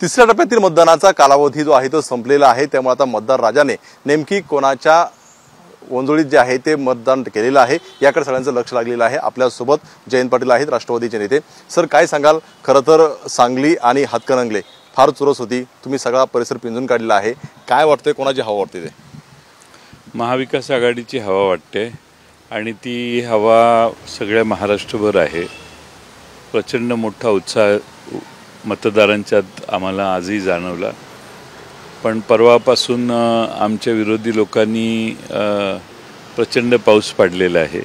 तिसऱ्या टप्प्यातील मतदानाचा कालावधी जो आहे तो संपलेला आहे। त्यामुळे आता मतदार राजाने नेमकी कोणाच्या ओंजळीत जे आहे ते मतदान केलेलं आहे याकडे सगळ्यांचं लक्ष लागलेलं आहे। आपल्या सोबत जयंत पाटील आहेत, राष्ट्रवादीचे नेते। सर, काय सांगाल? खरं तर सांगली आणि हातकणंगले फार चुरस होती, तुम्ही सगळा परिसर पिंजून काढलेला आहे। काय वाटतंय, कोणाची हवा वाटते? ते महाविकास आघाडीची हवा वाटते आणि ती हवा सगळ्या महाराष्ट्रभर आहे। प्रचंड मोठा उत्साह मतदारांच्यात आम्हाला आजही जाणवला। पण परवापासून आमच्या विरोधी लोकांनी प्रचंड पाऊस पाडलेला आहे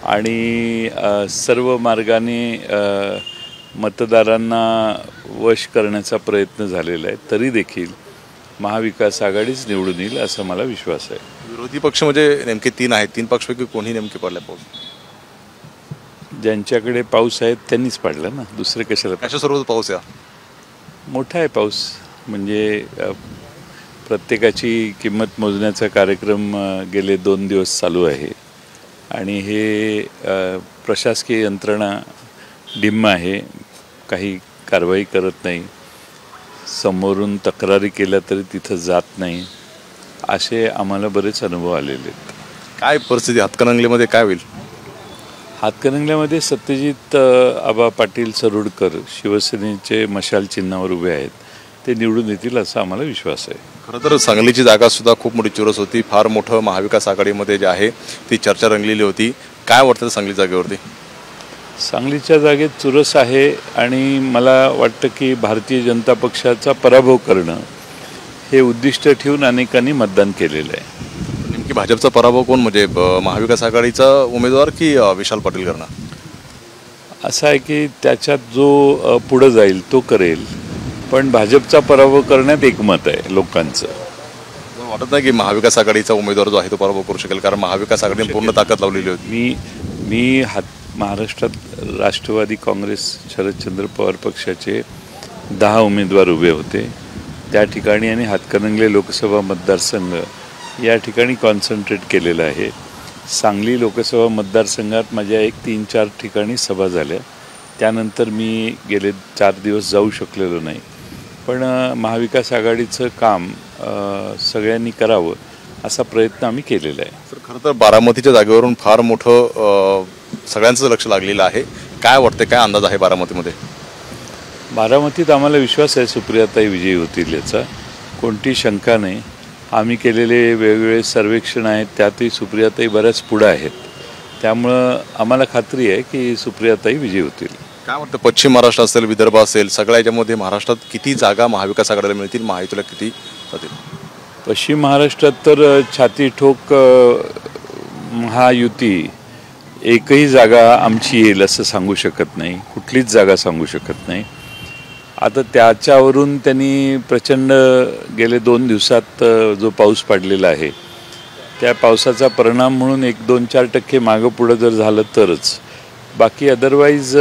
आणि सर्व मार्गाने मतदारांना वश करण्याचा प्रयत्न झालेला आहे। तरी देखील महाविकास आघाडीच निवडून येईल असं मला विश्वास आहे। विरोधी पक्ष म्हणजे नेमके तीन आहेत, तीन पक्षपैकी कोणी नेमके पडले पाऊस? ज्यांच्याकडे पाऊस आहे त्यांनीच पाडला ना, दुसरे कशाला? कशासोबत पाऊस आहे? मोठा आहे पाऊस, म्हणजे प्रत्येकाची किंमत मोजण्याचा कार्यक्रम गेले 2 दिवस चालू आहे आणि हे प्रशासकीय यंत्रणा डिम्म आहे, काही कारवाई करत नाही, समोरून तक्रारी केल्या तरी तिथं जात नाही, असे आम्हाला बरेच अनुभव आलेले आहेत। काय परिस्थिती हातकणंगलेमध्ये काय होईल? हातकणंगल्यामध्ये सत्यजित आबा पाटील सरोडकर शिवसेनेचे मशाल चिन्हावर उभे आहेत, ते निवडून येतील असा आम्हाला विश्वास आहे। खरं तर सांगलीची जागा सुद्धा खूप मोठी चुरस होती, फार मोठं महाविकास आघाडीमध्ये जे आहे ती चर्चा रंगलेली होती। काय वाटतं सांगली जागेवरती? सांगलीच्या जागेत चुरस आहे आणि मला वाटतं की भारतीय जनता पक्षाचा पराभव करणं हे उद्दिष्ट ठेवून अनेकांनी मतदान केलेलं आहे। नेमकी भाजपचा पराभव कोण, म्हणजे महाविकास आघाडीचा उमेदवार की विशाल पाटील करणार? असं आहे की त्याच्यात जो पुढे जाईल तो करेल, पण भाजपचा पराभव करण्यात एकमत आहे लोकांचं। वाटत नाही की महाविकास आघाडीचा उमेदवार जो आहे तो पराभव करू शकेल, कारण महाविकास आघाडीने पूर्ण ताकद लावलेली होती। मी महाराष्ट्रात राष्ट्रवादी काँग्रेस शरदचंद्र पवार पक्षाचे 10 उमेदवार उभे होते, त्या ठिकाणी आणि हातकणंगले लोकसभा मतदारसंघ या ठिकाणी कॉन्सन्ट्रेट केलेलं आहे। सांगली लोकसभा मतदारसंघात माझ्या 3-4 ठिकाणी सभा झाल्या, त्यानंतर मी गेले 4 दिवस जाऊ शकलेलो नाही। पण महाविकास आघाडीचं काम सगळ्यांनी करावं असा प्रयत्न आम्ही केलेला आहे। तर खरं तर बारामतीच्या जागेवरून फार मोठं सगळ्यांचं लक्ष लागलेलं आहे। काय वाटतं, काय अंदाज आहे बारामतीमध्ये? बारामतीत आम्हाला विश्वास आहे सुप्रियाताई विजयी होतील, याचा कोणती शंका नाही। आम्ही केलेले वेगवेगळे सर्वेक्षण आहेत, त्यातही सुप्रियाताई बऱ्याच पुढे आहेत, त्यामुळं आम्हाला खात्री आहे की सुप्रियाताई विजयी होतील। काय वाटतं, पश्चिम महाराष्ट्र असेल, विदर्भ असेल, सगळ्या याच्यामध्ये महाराष्ट्रात किती जागा महाविकास आघाडीला मिळतील, महायुतीला किती जातील? पश्चिम महाराष्ट्रात तर छाती ठोक महायुती एकही जागा आमची येईल असं सांगू शकत नाही, कुठलीच जागा सांगू शकत नाही। आता त्याच्यावरून त्यांनी प्रचंड गेले 2 दिवसात जो पाऊस पडलेला आहे त्या पावसाचा परिणाम म्हणून 1-2-4% मागं पुढं जर झालं तरच, बाकी अदरवाईज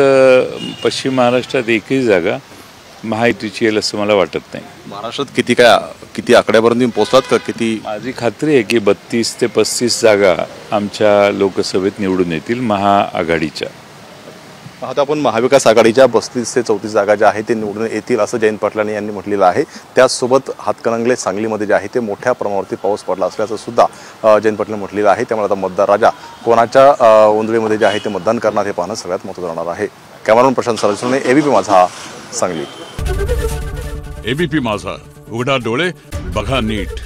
पश्चिम महाराष्ट्रात एकही जागा महायुतीची येईल असं मला वाटत नाही। महाराष्ट्रात किती आकड्यापर्यंत पोहोचतात का? किती? माझी खात्री आहे की 32 ते 35 जागा आमच्या लोकसभेत निवडून येतील महाआघाडीच्या। आता आपण महाविकास आघाडीच्या 32 ते 34 जागा ज्या आहेत ते निवडून येतील असं जयंत पाटलांनी यांनी म्हटलेलं आहे। त्याचसोबत हातकणंगले सांगलीमध्ये जे आहे ते मोठ्या प्रमाणावरती पाऊस पडला असल्याचं सुद्धा जयंत पाटलांनी म्हटलेलं आहे। त्यामुळे आता मतदार राजा कोणाच्या ओंजळीमध्ये जे आहे ते मतदान करणार हे पाहणं सगळ्यात महत्त्वाचं राहणार आहे। कॅमेरामन प्रशांत सरसुने, एबीपी माझा, सांगली। एबीपी माझा, उघडा डोळे बघा नीट।